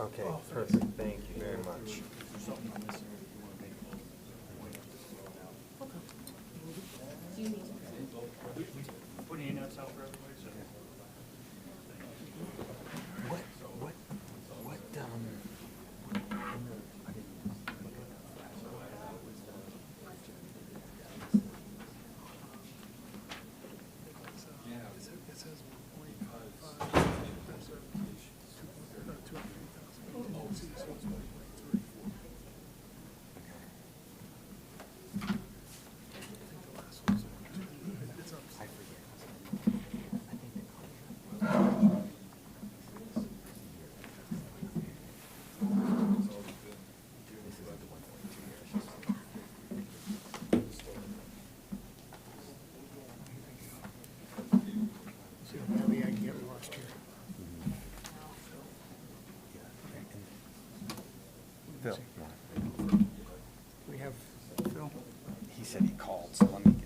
Okay, perfect. Thank you very much. Putting your notes out for everybody, so. What, See how badly I can get lost here. Phil, We have Phil. he said he called, so let me get.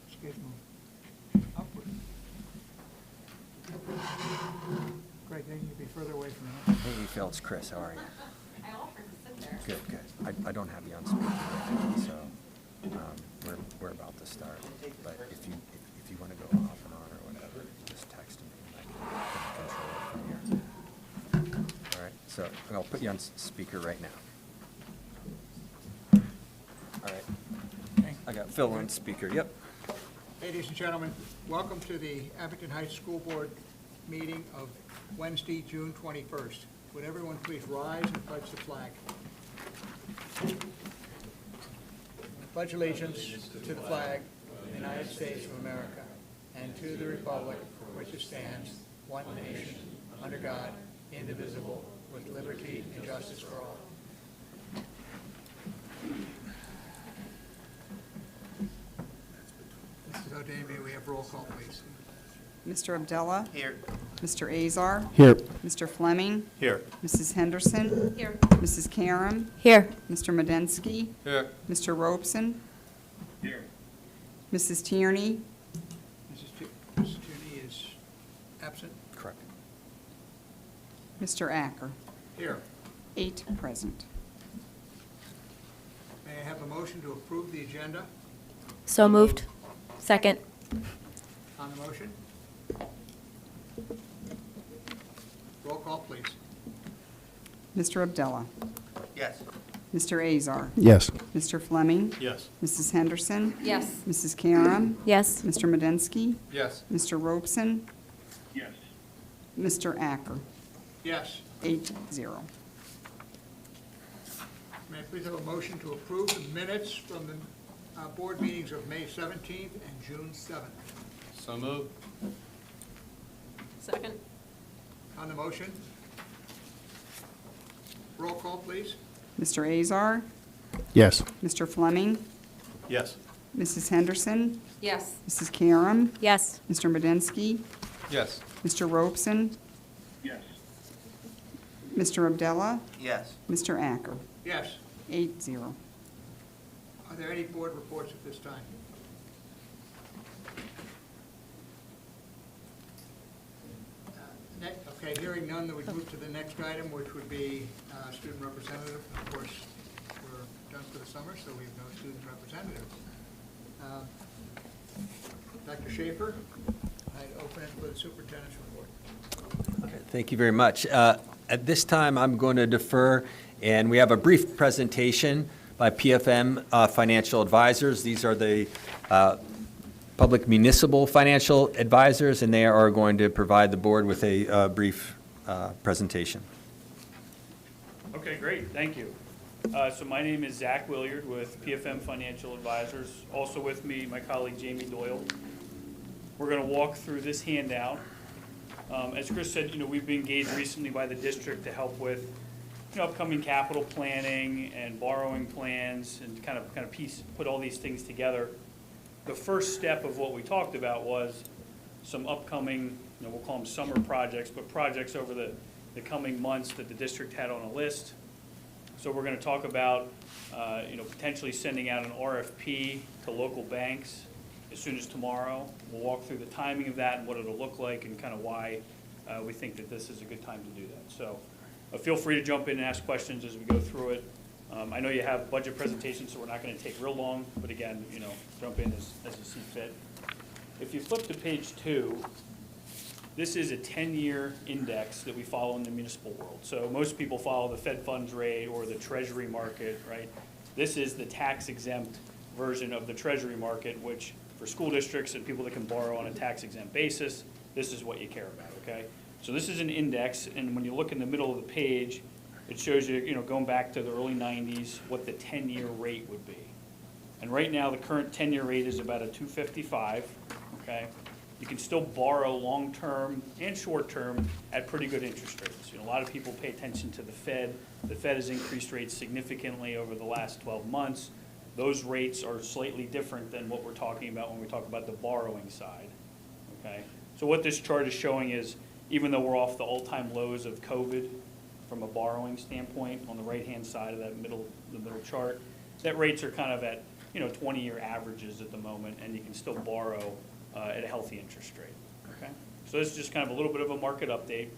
Excuse me. Upward. Greg, they need to be further away from him. Hey, Phil, it's Chris. How are you? I offered to sit there. Good, good. I don't have you on speaker right now, so we're about to start. But if you want to go off and on or whatever, just text me. And I can control it from here. All right. So I'll put you on speaker right now. All right. Okay. I got Phil on speaker. Yep. Ladies and gentlemen, welcome to the Abington Heights School Board meeting of Wednesday, June 21st. Would everyone please rise and pledge the flag? Pledge allegiance to the flag of the United States of America and to the republic for which it stands, one nation, under God, indivisible, with liberty and justice for all. Mrs. O'Damia, we have roll call, please. Mr. Abdullah? Here. Mr. Azar? Here. Mr. Fleming? Here. Mrs. Henderson? Here. Mrs. Karam? Here. Mr. Medensky? Here. Mr. Robeson? Here. Mrs. Tierney? Mrs. Tierney is absent. Correct. Mr. Acker? Here. 8 present. May I have a motion to approve the agenda? So moved. Second. On the motion? Roll call, please. Mr. Abdullah? Yes. Mr. Azar? Yes. Mr. Fleming? Yes. Mrs. Henderson? Yes. Mrs. Karam? Yes. Mr. Medensky? Yes. Mr. Robeson? Yes. Mr. Acker? Yes. 8-0. May I please have a motion to approve the minutes from the board meetings of May 17th and June 7th? So moved. Second. On the motion? Roll call, please. Mr. Azar? Yes. Mr. Fleming? Yes. Mrs. Henderson? Yes. Mrs. Karam? Yes. Mr. Medensky? Yes. Mr. Robeson? Yes. Mr. Abdullah? Yes. Mr. Acker? Yes. 8-0. Are there any board reports at this time? Okay, hearing none, then we move to the next item, which would be student representative. Of course, we're done for the summer, so we have no student representative. Dr. Schaefer, I'd open it for the superintendent's report. Okay, thank you very much. At this time, I'm going to defer, and we have a brief presentation by PFM Financial Advisors. These are the public municipal financial advisors, and they are going to provide the board with a brief presentation. Okay, great, thank you. So my name is Zach Williard with PFM Financial Advisors. Also with me, my colleague Jamie Doyle. We're going to walk through this handout. As Chris said, we've been engaged recently by the district to help with upcoming capital planning and borrowing plans and kind of put all these things together. The first step of what we talked about was some upcoming we'll call them summer projects, but projects over the coming months that the district had on a list. So we're going to talk about, potentially sending out an RFP to local banks as soon as tomorrow. We'll walk through the timing of that and what it'll look like and kind of why we think that this is a good time to do that. So feel free to jump in and ask questions as we go through it. I know you have budget presentations, so we're not going to take real long, but again, jump in as you see fit. If you flip to page 2, this is a 10-year index that we follow in the municipal world. So most people follow the Fed funds rate or the treasury market, right? This is the tax-exempt version of the treasury market, which for school districts and people that can borrow on a tax-exempt basis, this is what you care about, okay? So this is an index, and when you look in the middle of the page, it shows you, going back to the early 90s, what the 10-year rate would be. And right now, the current 10-year rate is about a 255, okay? You can still borrow long-term and short-term at pretty good interest rates. A lot of people pay attention to the Fed. The Fed has increased rates significantly over the last 12 months. Those rates are slightly different than what we're talking about when we talk about the borrowing side, okay? So what this chart is showing is, even though we're off the all-time lows of COVID from a borrowing standpoint, on the right-hand side of that middle chart, that rates are kind of at 20-year averages at the moment, and you can still borrow at a healthy interest rate, okay? So this is just kind of a little bit of a market update.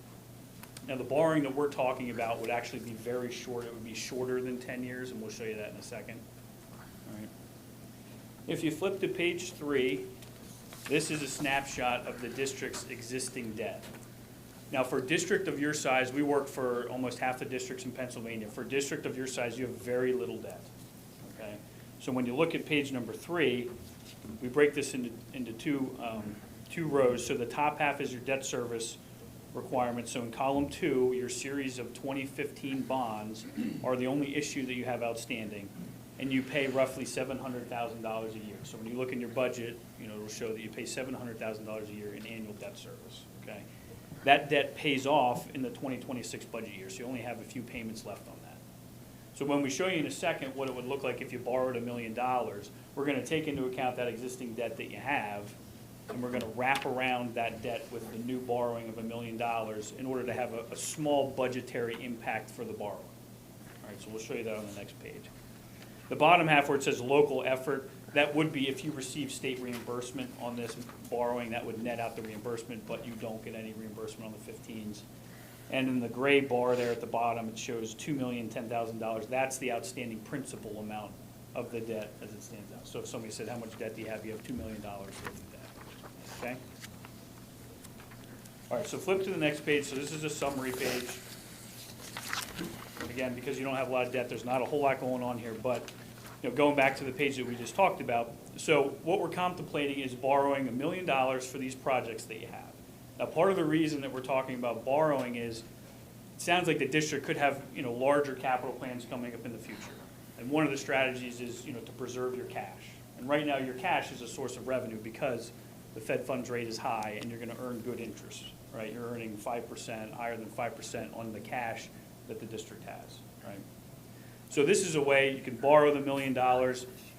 Now, the borrowing that we're talking about would actually be very short. It would be shorter than 10 years, and we'll show you that in a second. All right. If you flip to page 3, this is a snapshot of the district's existing debt. Now, for a district of your size, we work for almost half the districts in Pennsylvania. For a district of your size, you have very little debt, okay? So when you look at page number 3, we break this into two rows. So the top half is your debt service requirements. So in column 2, your series of 2015 bonds are the only issue that you have outstanding, and you pay roughly $700,000 a year. So when you look in your budget, it'll show that you pay $700,000 a year in annual debt service, okay? That debt pays off in the 2026 budget year, so you only have a few payments left on that. So when we show you in a second what it would look like if you borrowed $1 million, we're going to take into account that existing debt that you have, and we're going to wrap around that debt with the new borrowing of $1 million in order to have a small budgetary impact for the borrowing. All right, so we'll show you that on the next page. The bottom half where it says local effort, that would be if you receive state reimbursement on this borrowing, that would net out the reimbursement, but you don't get any reimbursement on the 15s. And in the gray bar there at the bottom, it shows $2,010,000. That's the outstanding principal amount of the debt as it stands out. So if somebody said, how much debt do you have? You have $2 million worth of debt, okay? All right, so flip to the next page. So this is a summary page. Again, because you don't have a lot of debt, there's not a whole lot going on here, but going back to the page that we just talked about, so what we're contemplating is borrowing $1 million for these projects that you have. Now, part of the reason that we're talking about borrowing is, it sounds like the district could have, larger capital plans coming up in the future. And one of the strategies is, to preserve your cash. And right now, your cash is a source of revenue because the Fed funds rate is high and you're going to earn good interest, right? You're earning 5%, higher than 5% on the cash that the district has, right? So this is a way you can borrow the $1 million,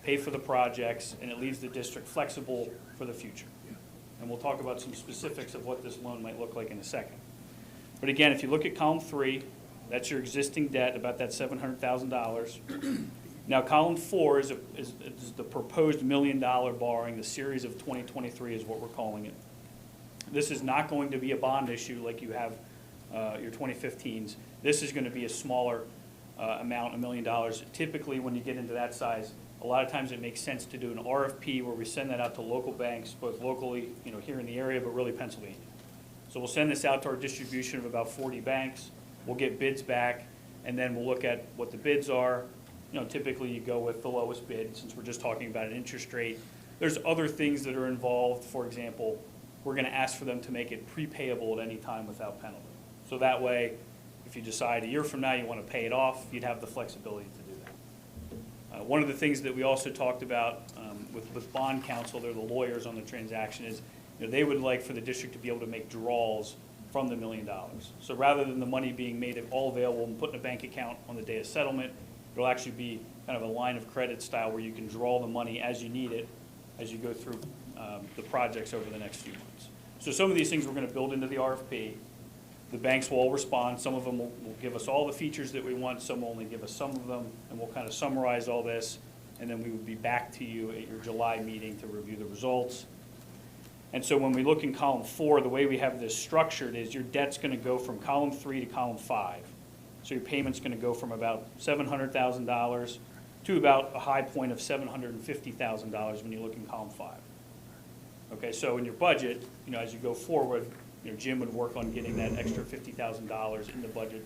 pay for the projects, and it leaves the district flexible for the future. And we'll talk about some specifics of what this loan might look like in a second. But again, if you look at column 3, that's your existing debt, about that $700,000. Now, column 4 is the proposed $1 million borrowing. The series of 2023 is what we're calling it. This is not going to be a bond issue like you have your 2015s. This is going to be a smaller amount, $1 million. Typically, when you get into that size, a lot of times it makes sense to do an RFP where we send that out to local banks, both locally, here in the area, but really Pennsylvania. So we'll send this out to our distribution of about 40 banks. We'll get bids back, and then we'll look at what the bids are. Typically you go with the lowest bid, since we're just talking about an interest rate. There's other things that are involved. For example, we're going to ask for them to make it prepayable at any time without penalty. So that way, if you decide a year from now you want to pay it off, you'd have the flexibility to do that. One of the things that we also talked about with bond counsel, they're the lawyers on the transaction, is they would like for the district to be able to make draws from the $1 million. So rather than the money being made all available and put in a bank account on the day of settlement, it'll actually be kind of a line of credit style where you can draw the money as you need it as you go through the projects over the next few months. So some of these things we're gonna build into the RFP. The banks will all respond. Some of them will give us all the features that we want, some will only give us some of them, and we'll kind of summarize all this, and then we would be back to you at your July meeting to review the results. And so when we look in column 4, the way we have this structured is your debt's gonna go from column 3 to column 5. So your payment's gonna go from about $700,000 to about a high point of $750,000 when you look in column 5. Okay, so in your budget, as you go forward, Jim would work on getting that extra $50,000 in the budget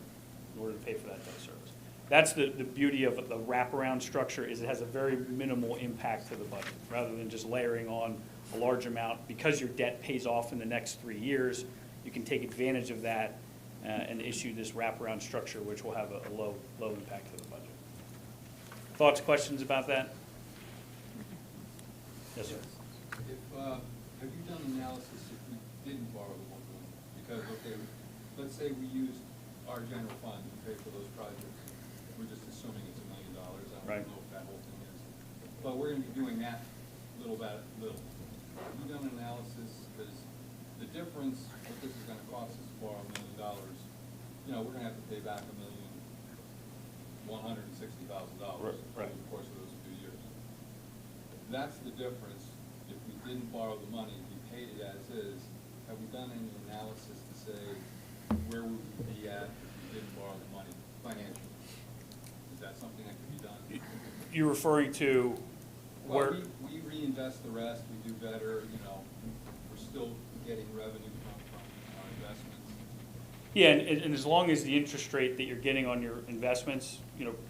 in order to pay for that debt service. That's the beauty of the wraparound structure, is it has a very minimal impact to the budget, rather than just layering on a large amount. Because your debt pays off in the next 3 years, you can take advantage of that and issue this wraparound structure, which will have a low impact to the budget. Thoughts, questions about that? Yes, sir. Have you done analysis if we didn't borrow the $1 million? Because, okay, let's say we used our general fund to pay for those projects. We're just assuming it's $1 million. I Right. don't know if that whole thing is. But we're gonna be doing that little by little. Have you done an analysis? Because the difference, what this is gonna cost us to borrow $1 million, we're gonna have to pay back $1,160,000 Right. over the course of those 2 years. That's the difference. If we didn't borrow the money, we paid it as is, have we done any analysis to say where would we be at if we didn't borrow the money financially? Is that something that could be done? You're referring to where? Well, we reinvest the rest, we do better, we're still getting revenue from our investments. Yeah, and as long as the interest rate that you're getting on your investments,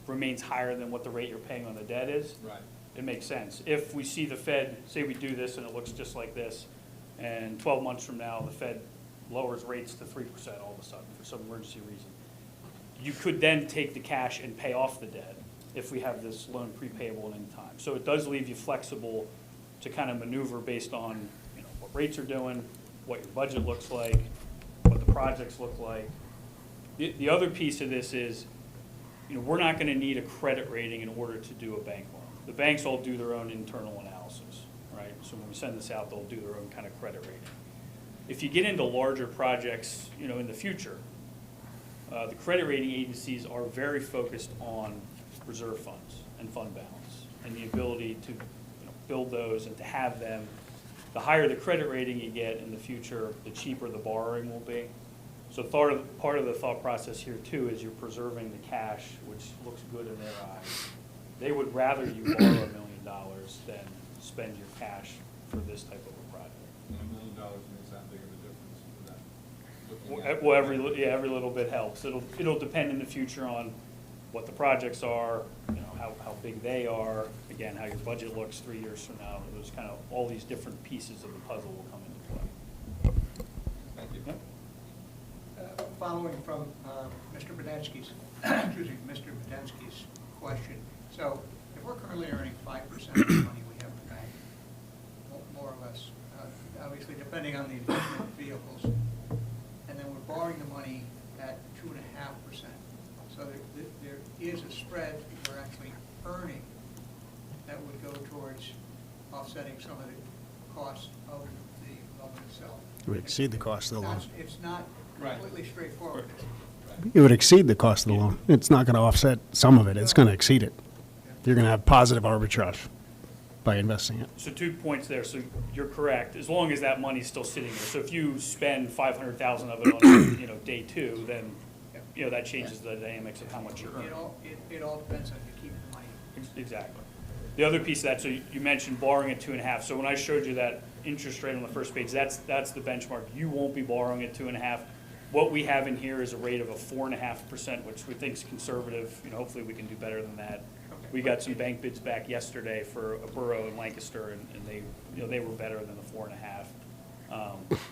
remains higher than what the rate you're paying on the debt is. Right. It makes sense. If we see the Fed, say we do this and it looks just like this, and 12 months from now, the Fed lowers rates to 3% all of a sudden for some emergency reason, you could then take the cash and pay off the debt if we have this loan prepayable at any time. So it does leave you flexible to kind of maneuver based on, what rates are doing, what your budget looks like, what the projects look like. The other piece of this is, we're not gonna need a credit rating in order to do a bank loan. The banks all do their own internal analysis, right? So when we send this out, they'll do their own kind of credit rating. If you get into larger projects, in the future, the credit rating agencies are very focused on reserve funds and fund balance and the ability to build those and to have them. The higher the credit rating you get in the future, the cheaper the borrowing will be. So part of the thought process here too is you're preserving the cash, which looks good in their eyes. They would rather you borrow $1 million than spend your cash for this type of a project. And $1 million makes that big of a difference for that. Well, every little bit helps. It'll depend in the future on what the projects are, how big they are, again, how your budget looks 3 years from now. There's kind of all these different pieces of the puzzle will come into play. Thank you. Yep. Following from Mr. Badensky's, Mr. Badensky's question. So if we're currently earning 5% of the money we have in the bank, more or less, obviously depending on the investment vehicles, and then we're borrowing the money at 2.5%. So there is a spread that we're actually earning that would go towards offsetting some of the costs of the loan itself. It would exceed the cost of the loan. It's not completely straightforward. It would exceed the cost of the loan. It's not going to offset some of it. It's going to exceed it. You're going to have positive arbitrage by investing it. So 2 points there. So you're correct, as long as that money's still sitting there. So if you spend $500,000 of it on, day 2, then, that changes the dynamics of how much you're earning. It all depends on you keep the money. Exactly. The other piece of that, so you mentioned borrowing at 2.5. So when I showed you that interest rate on the first page, that's the benchmark. You won't be borrowing at 2.5. What we have in here is a rate of a 4.5%, which we think is conservative. Hopefully we can do better than that. We got some bank bids back yesterday for a borough in Lancaster, and they were better than the 4.5.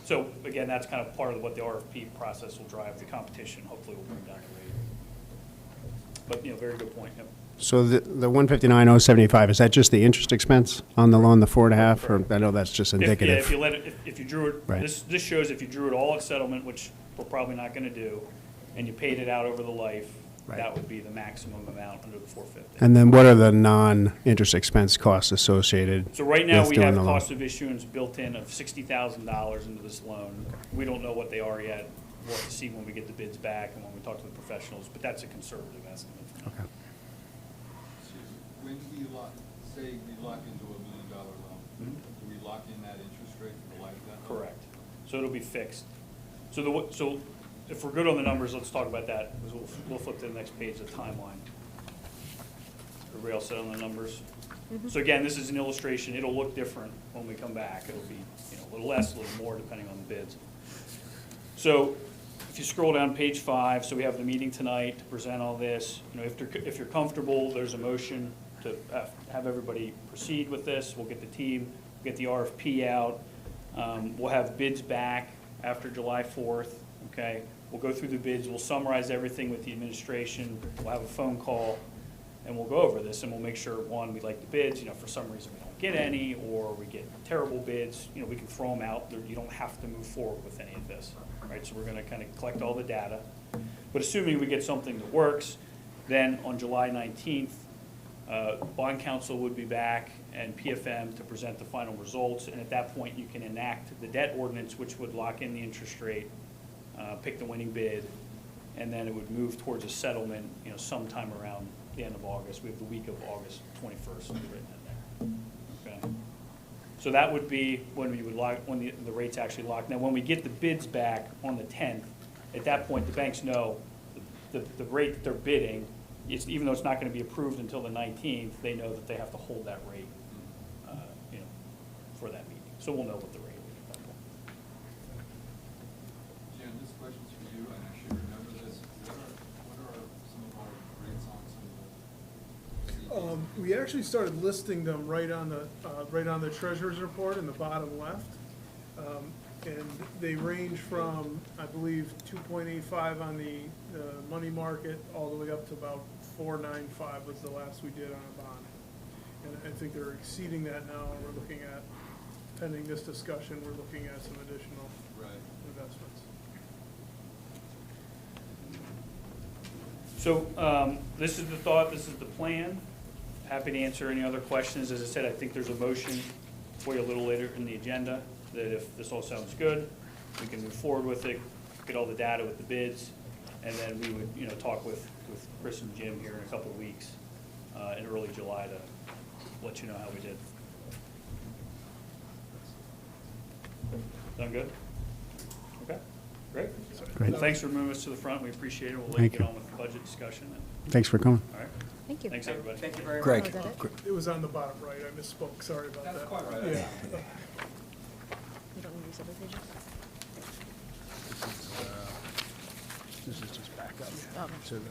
So again, that's kind of part of what the RFP process will drive. The competition hopefully will bring down the rate. But very good point. Yep. So the 159,075, is that just the interest expense on the loan, the 4.5? Or I know that's just indicative. If you drew it, Right. this shows if you drew it all at settlement, which we're probably not going to do, and you paid it out over the life, Right. That would be the maximum amount under the 450. And then what are the non-interest expense costs associated? So right now, with we doing have the loan? cost of issuance built in of $60,000 into this loan. We don't know what they are yet. We'll have to see when we get the bids back and when we talk to the professionals, but that's a conservative estimate. Okay. When we lock, say we lock into $1 million loan, Mhm. do we lock in that interest rate for the life of that loan? Correct. So it'll be fixed. So if we're good on the numbers, let's talk about that, because we'll flip to the next page, the timeline. Everybody all set on the numbers? So again, this is an illustration. It'll look different when we come back. It'll be, a little less, a little more, depending on the bids. So if you scroll down page 5, so we have the meeting tonight to present all this. If you're comfortable, there's a motion to have everybody proceed with this. We'll get the team, get the RFP out. We'll have bids back after July 4th, okay? We'll go through the bids, we'll summarize everything with the administration, we'll have a phone call, and we'll go over this, and we'll make sure, one, we like the bids, for some reason we don't get any, or we get terrible bids, we can throw them out. You don't have to move forward with any of this, right? So we're gonna kind of collect all the data. But assuming we get something that works, then on July 19th, bond counsel would be back and PFM to present the final results, and at that point, you can enact the debt ordinance, which would lock in the interest rate, pick the winning bid, and then it would move towards a settlement, sometime around the end of August. We have the week of August 21st written in there. Okay? So that would be when we would lock, when the rate's actually locked. Now, when we get the bids back on the 10th, at that point, the banks know the rate that they're bidding, even though it's not going to be approved until the 19th, they know that they have to hold that rate, for that meeting. So we'll know what the rate is. Jim, this question's for you, and I should remember this. What are some of our rates on some of the? We actually started listing them right on the treasurer's report in the bottom left. And they range from, I believe, 2.85 on the money market, all the way up to about 4.95 was the last we did on a bond. And I think they're exceeding that now, and we're looking at, pending this discussion, we're looking at some additional Right. investments. So this is the thought, this is the plan. Happy to answer any other questions. As I said, I think there's a motion for you a little later in the agenda, that if this all sounds good, we can move forward with it, get all the data with the bids, and then we would, talk with Chris and Jim here in a couple of weeks, in early July, to let you know how we did. Sound good? Okay, great. Great. Well, thanks for moving us to the front. We appreciate it. We'll let you Thank get you. on with the budget discussion. Thank for coming. All right. Thank you. Thanks, everybody. Thank you very much. Greg? Oh, is that it? It was on the bottom right, I misspoke, sorry about that. That's quite right. Yeah. You don't need these other pages? This is just backup Oh, okay. to the,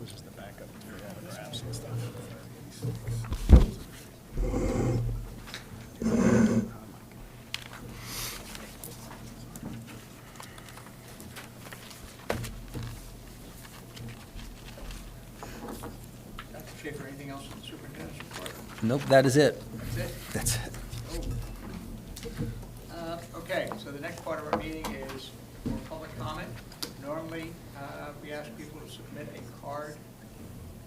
this is the backup for all the graphs and stuff. Dr. Schaefer, anything else from the superintendent's report? Nope, that is it. That's it? That's it. Okay, so the next part of our meeting is for public comment. Normally, we ask people to submit a card.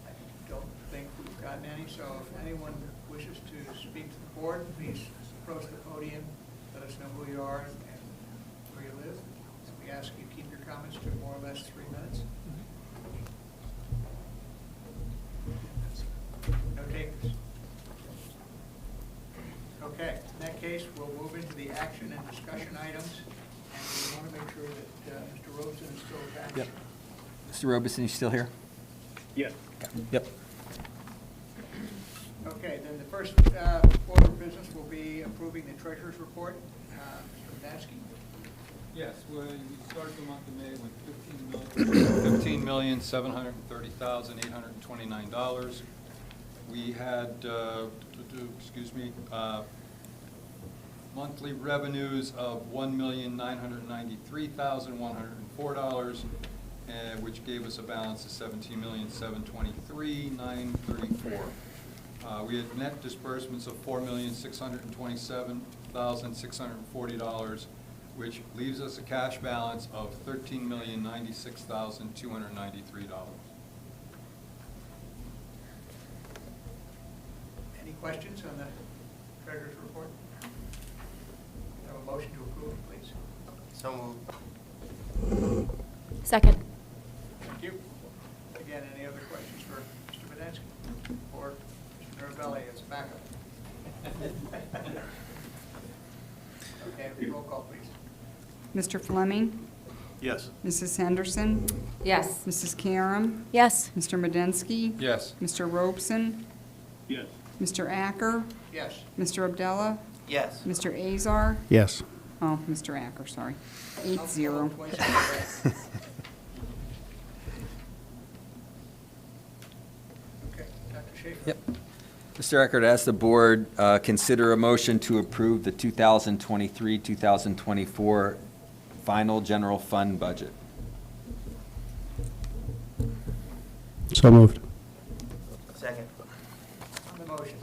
I don't think we've gotten any, so if anyone wishes to speak to the board, please approach the podium, let us know who you are and where you live. And we ask you to keep your comments to more or less 3 minutes. No takers. Okay, in that case, we'll move into the action and discussion items, and we want to make sure that Mr. Robeson is still back. Yep. Mr. Robeson, you still here? Yeah. Yep. Okay, then the first order of business will be approving the treasurer's report. Mr. Dansky? Yes, we started the month of May with $15,730,829. We had, monthly revenues of $1,993,104, which gave us a balance of $17,723,934. We had net disbursements of $4,627,640, which leaves us a cash balance of $13,096,293. Any questions on the treasurer's report? Have a motion to approve, please. So moved. Second. Thank you. Again, any other questions for Mr. Podensky or Mr. Mirabelli as backup? Okay, roll call, please. Mr. Fleming, Yes. Mrs. Henderson, Yes. Mrs. Karam, Yes. Mr. Medensky, Yes. Mr. Robeson, Yes. Mr. Acker, Yes. Mr. Abdullah, Yes. Mr. Azar, Yes. oh, Mr. Acker, sorry, 8-0. Twice. Okay, Dr. Schaefer? Yep. Mr. Eckert, ask the board consider a motion to approve the 2023-2024 final general fund budget. So moved. Second. On the motion.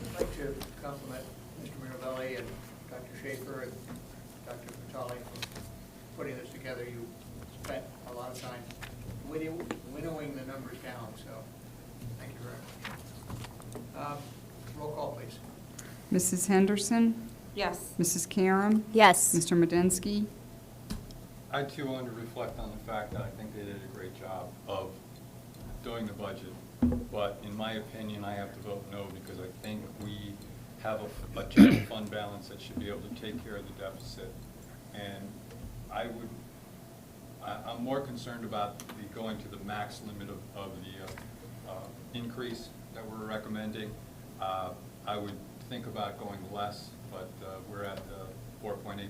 I'd like to compliment Mr. Mirabelli and Dr. Schaefer and Dr. Vitale for putting this together. You spent a lot of time winnowing the numbers down, so thank you very much. Roll call, please. Mrs. Henderson, Yes. Mrs. Karam, Yes. Mr. Medensky, I too want to reflect on the fact that I think they did a great job of doing the budget. But in my opinion, I have to vote no because I think we have a general fund balance that should be able to take care of the deficit. And I'm more concerned about going to the max limit of the increase that we're recommending. I would think about going less, but we're at 4.8%,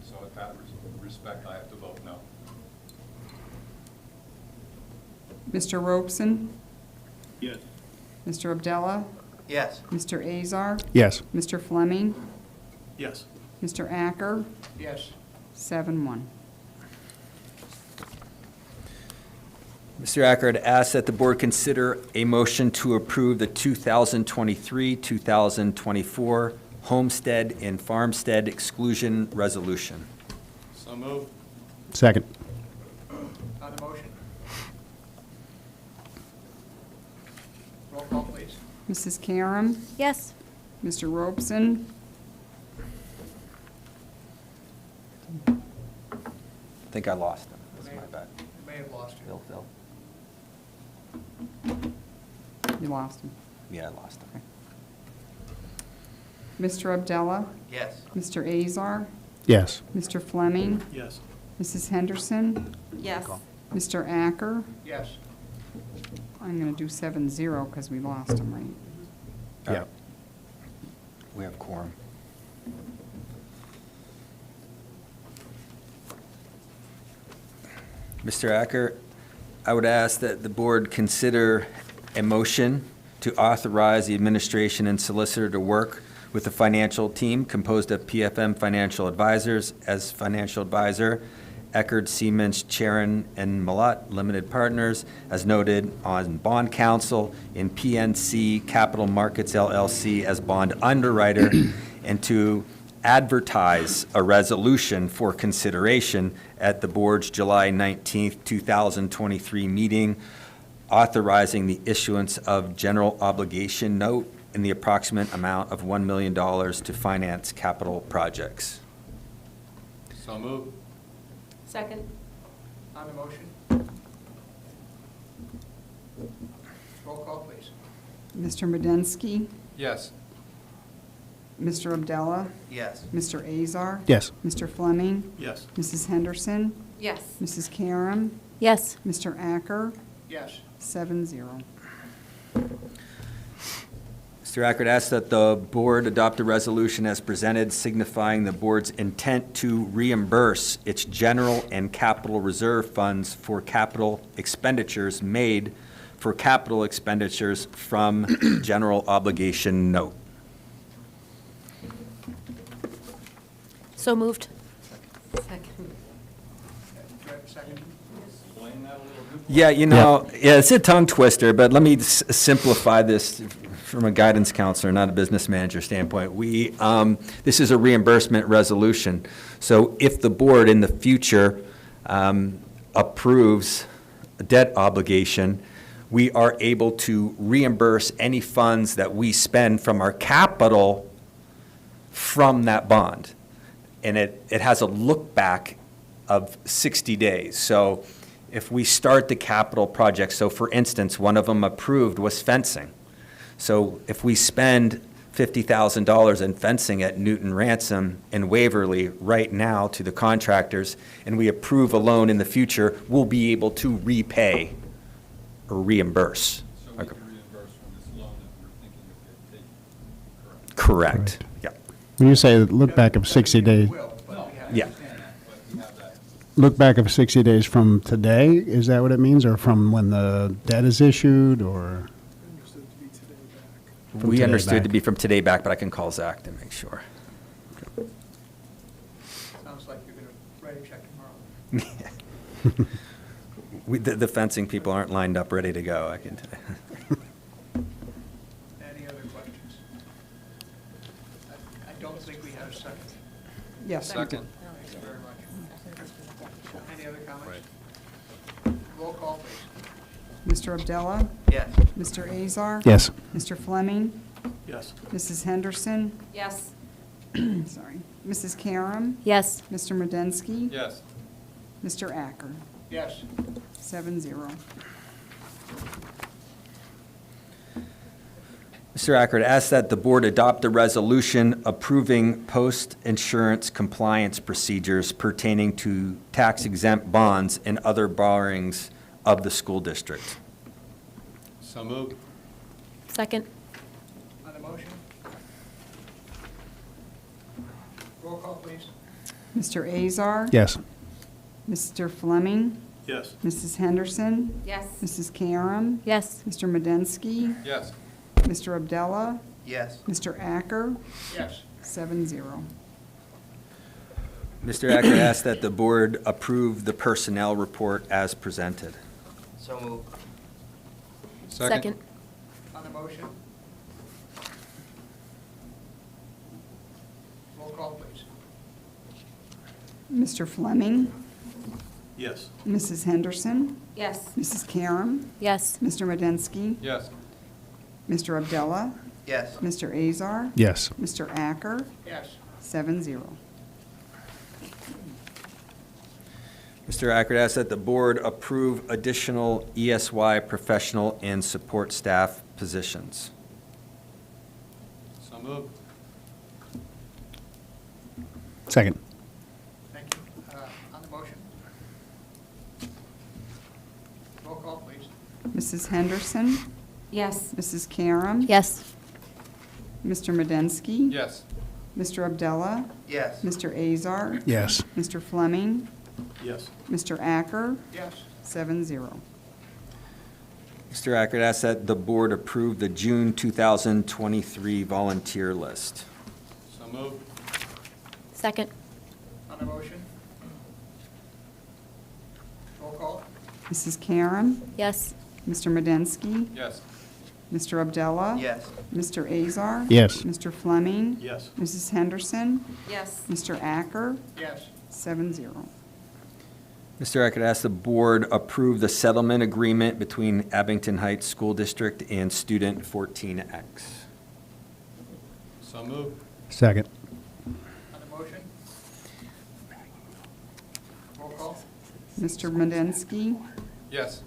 so at that respect, I have to vote no. Mr. Robeson, Yes. Mr. Abdullah, Yes. Mr. Azar, Yes. Mr. Fleming, Yes. Mr. Acker, Yes. 7-1. Mr. Ackert, ask that the board consider a motion to approve the 2023-2024 homestead and farmstead exclusion resolution. So moved. Second. On the motion. Roll call, please. Mrs. Karam, Yes. Mr. Robeson, I think I lost him. That's my bad. You may have lost you. Phil. you lost him. Yeah, I lost him. Mr. Abdullah, Yes. Mr. Azar, Yes. Mr. Fleming, Yes. Mrs. Henderson, Yes. Mr. Acker. Yes. I'm going to do 7-0 because we lost him, right? Yeah. We have quorum. Mr. Acker, I would ask that the board consider a motion to authorize the administration and solicitor to work with the financial team composed of PFM Financial Advisors as financial advisor, Eckerd, Siemens, Charon, and Malat Limited Partners, as noted on bond counsel, in PNC Capital Markets LLC as bond underwriter, and to advertise a resolution for consideration at the board's July 19th, 2023 meeting, authorizing the issuance of general obligation note in the approximate amount of $1 million to finance capital projects. So moved. Second. On the motion. Roll call, please. Mr. Medensky, Yes. Mr. Abdullah, Yes. Mr. Azar, Yes. Mr. Fleming, Yes. Mrs. Henderson, Yes. Mrs. Karam, Yes. Mr. Acker, Yes. 7-0. Mr. Ackert, asks that the board adopt a resolution as presented signifying the board's intent to reimburse its general and capital reserve funds for capital expenditures made for capital expenditures from general obligation note. So moved. Second. Do I have a second? Explain that a little bit. Yeah, it's a tongue twister, but let me simplify this from a guidance counselor, not a business manager standpoint, this is a reimbursement resolution. So if the board in the future approves a debt obligation, we are able to reimburse any funds that we spend from our capital from that bond. And it has a look back of 60 days. So if we start the capital project, so for instance, one of them approved was fencing. So if we spend $50,000 in fencing at Newton Ransom and Waverly right now to the contractors, and we approve a loan in the future, we'll be able to repay or reimburse. So we can reimburse from this loan that we're thinking of taking, correct? Correct. Yeah. When you say look back of 60 days, Will, but we have. Yeah. But we have that. look back of 60 days from today, is that what it means? Or from when the debt is issued, or? Understood to be today back. From We today understood to back. be from today back, but I can call Zach to make sure. Sounds like you're gonna write a check tomorrow. The fencing people aren't lined up, ready to go, I can tell you. Any other questions? I don't think we have a second. Yes. Second. Thank you very much. Any other comments? Roll call, please. Mr. Abdullah? Yes. Mr. Azar? Yes. Mr. Fleming? Yes. Mrs. Henderson? Yes. Sorry. Mrs. Karam? Yes. Mr. Medensky? Yes. Mr. Acker? Yes. 7-0. Mr. Ackert, ask that the board adopt a resolution approving post-insurance compliance procedures pertaining to tax-exempt bonds and other borrowings of the school district. So moved. Second. On the motion? Roll call, please. Mr. Azar? Yes. Mr. Fleming? Yes. Mrs. Henderson? Yes. Mrs. Karam? Yes. Mr. Medensky? Yes. Mr. Abdullah? Yes. Mr. Acker? Yes. 7-0. Mr. Ackert, ask that the board approve the personnel report as presented. So moved. Second. On the motion? Roll call, please. Mr. Fleming? Yes. Mrs. Henderson? Yes. Mrs. Karam? Yes. Mr. Medensky? Yes. Mr. Abdullah? Yes. Mr. Azar? Yes. Mr. Acker? Yes. 7-0. Mr. Ackert, ask that the board approve additional ESY professional and support staff positions. So moved. Second. Thank you. On the motion? Roll call, please. Mrs. Henderson? Yes. Mrs. Karam? Yes. Mr. Medensky? Yes. Mr. Abdullah? Yes. Mr. Azar? Yes. Mr. Fleming? Yes. Mr. Acker? Yes. 7-0. Mr. Ackert, ask that the board approve the June 2023 volunteer list. So moved. Second. On the motion? Roll call? Mrs. Karam? Yes. Mr. Medensky? Yes. Mr. Abdullah? Yes. Mr. Azar? Yes. Mr. Fleming? Yes. Mrs. Henderson? Yes. Mr. Acker? Yes. 7-0. Mr. Ackert, ask the board approve the settlement agreement between Abington Heights School District and Student 14X. So moved. Second. On the motion? Roll call? Mr. Medensky? Yes.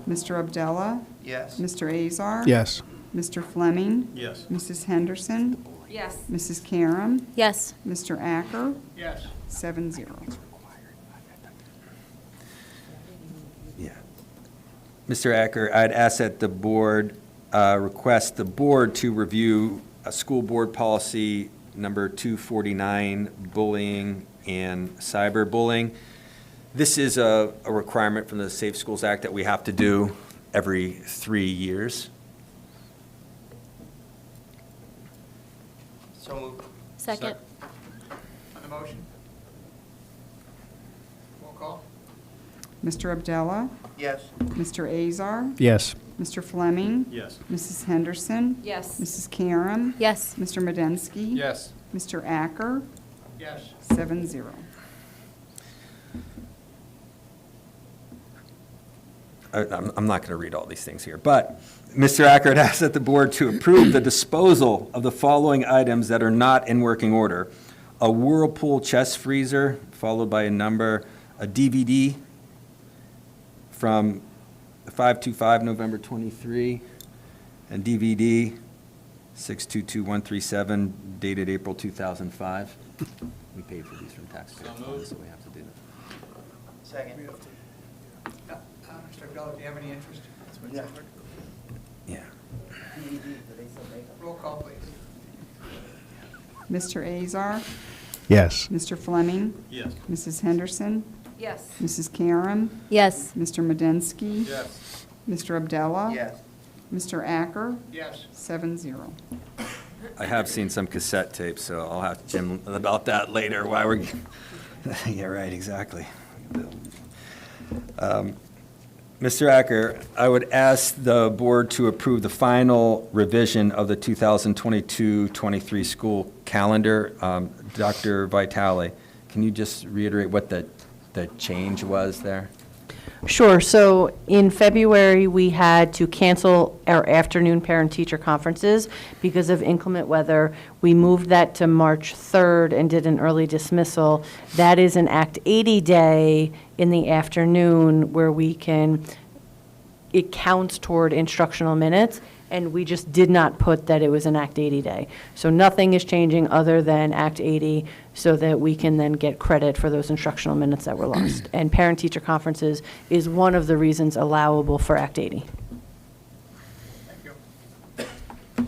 Mr. Abdullah? Yes. Mr. Azar? Yes. Mr. Fleming? Yes. Mrs. Henderson? Yes. Mrs. Karam? Yes. Mr. Acker? Yes. 7-0. Yeah. Mr. Acker, I'd ask that the board request the board to review a school board policy number 249, bullying and cyberbullying. This is a requirement from the Safe Schools Act that we have to do every 3 years. So moved. Second. On the motion? Roll call? Mr. Abdallah, Yes. Mr. Azar, Yes. Mr. Fleming, Yes. Mrs. Henderson, Yes. Mrs. Karam, Yes. Mr. Medensky. Yes. Mr. Acker, Yes. 7-0. I'm not going to read all these things here, but Mr. Ackert asks that the board to approve the disposal of the following items that are not in working order: a Whirlpool chest freezer, followed by a number, a DVD from 5/25, November 23, and DVD 622137, dated April 2005. We paid for these from taxpayer funds, so we have to do that. Second. Mr. Abdullah, do you have any interest? Yeah. Yeah. Roll call, please. Mr. Azar, Yes. Mr. Fleming, Yes. Mrs. Henderson, Yes. Mrs. Karam, Yes. Mr. Medensky, Yes. Mr. Abdallah, Yes. Mr. Acker, Yes. 7-0. I have seen some cassette tapes, so I'll have Jim about that later, why we're, yeah, right, exactly. Mr. Acker, I would ask the board to approve the final revision of the 2022-23 school calendar. Dr. Vitale, can you just reiterate what the change was there? Sure. So in February, we had to cancel our afternoon parent-teacher conferences because of inclement weather. We moved that to March 3rd and did an early dismissal. That is an Act 80 day in the afternoon where it counts toward instructional minutes, and we just did not put that it was an Act 80 day. So nothing is changing other than Act 80 so that we can then get credit for those instructional minutes that were lost. And parent-teacher conferences is one of the reasons allowable for Act 80. Thank you. Do you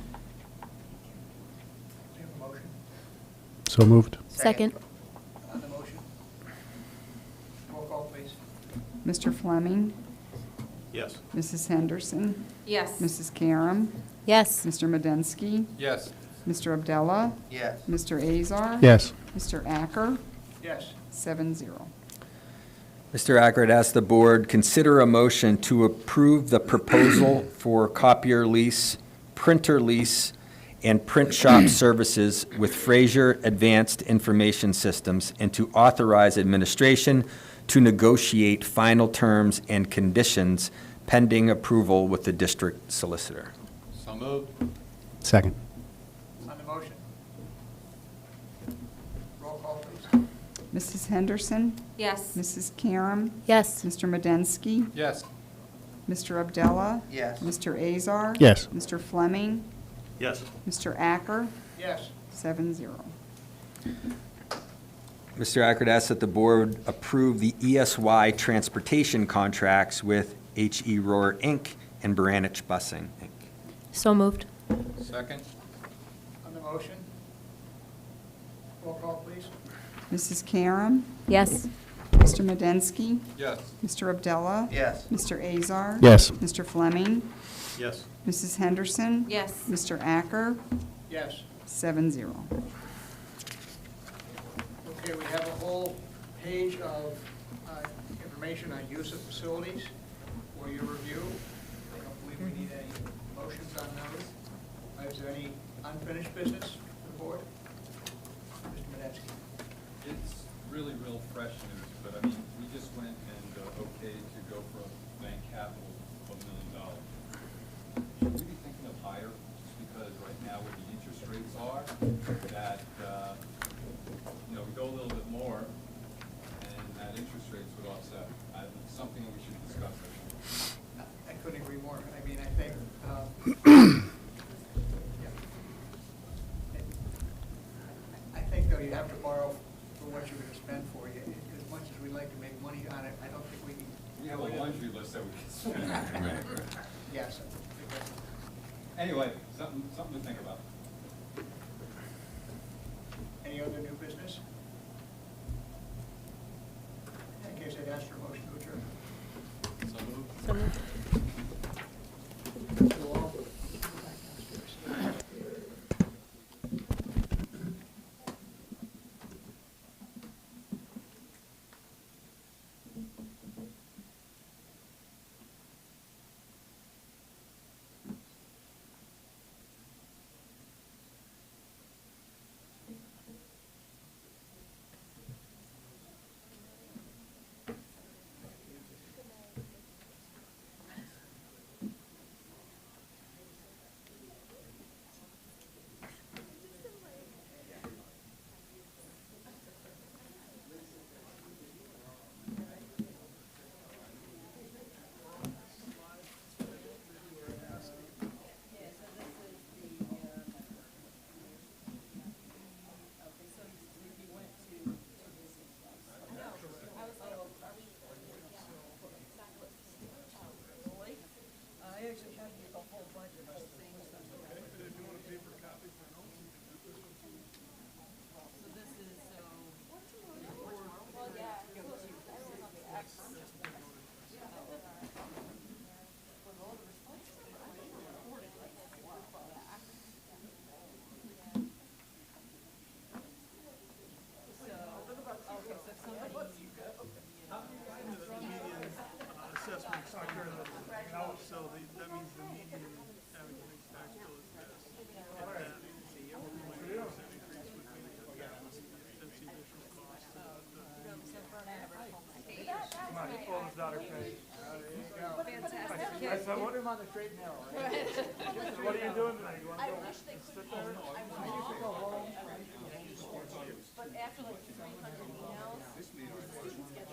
have a motion? So moved. Second. On the motion? Roll call, please. Mr. Fleming, Yes. Mrs. Henderson, Yes. Mrs. Karam, Yes. Mr. Medensky, Yes. Mr. Abdallah, Yes. Mr. Azar. Yes. Mr. Acker, Yes. 7-0. Mr. Ackert asks the board consider a motion to approve the proposal for copier lease, printer lease, and print shop services with Fraser Advanced Information Systems, and to authorize administration to negotiate final terms and conditions pending approval with the district solicitor. So moved. Second. On the motion? Roll call, please. Mrs. Henderson, Yes. Mrs. Karam, Yes. Mr. Medensky, Yes. Mr. Abdallah, Yes. Mr. Azar. Yes. Mr. Fleming, Yes. Mr. Acker, Yes. 7-0. Mr. Ackert asks that the board approve the ESY transportation contracts with H.E. Rohr, Inc. and Baranich Busing, Inc. So moved. Second. On the motion? Roll call, please. Mrs. Karam, Yes. Mr. Medensky, Yes. Mr. Abdallah. Yes. Mr. Azar. Yes. Mr. Fleming, Yes. Mrs. Henderson. Yes. Mr. Acker, Yes. 7-0. Okay, we have a whole page of information on use of facilities for your review. I don't believe we need any motions on those. Is there any unfinished business for the board? Mr. Medensky. It's really real fresh news, but I mean, we just went and okayed to go for a bank capital of $1 million. Should we be thinking of higher, just because right now where the interest rates are, that, we go a little bit more, and that interest rates would offset? It's something that we should discuss, I think. I couldn't agree more. I mean, I think, yeah. I think, though, you have to borrow for what you're going to spend for you. As much as we'd like to make money on it, I don't think we can. We have a laundry list that we can spend. Yes. Anyway, something to think about. Any other new business? In that case, I'd ask for a motion to adjourn. So moved. So moved. that's a big one. Assessment sector, so that means the median Abington tax bill is this. And that 4.8% increase would be, that's the additional cost to Come on, he pulled his daughter pay. There you go. Fantastic. I said, put him on the straight and narrow, right? So what are you doing tonight? You wanna go sit there? I used to go home. But after like 300 emails, students get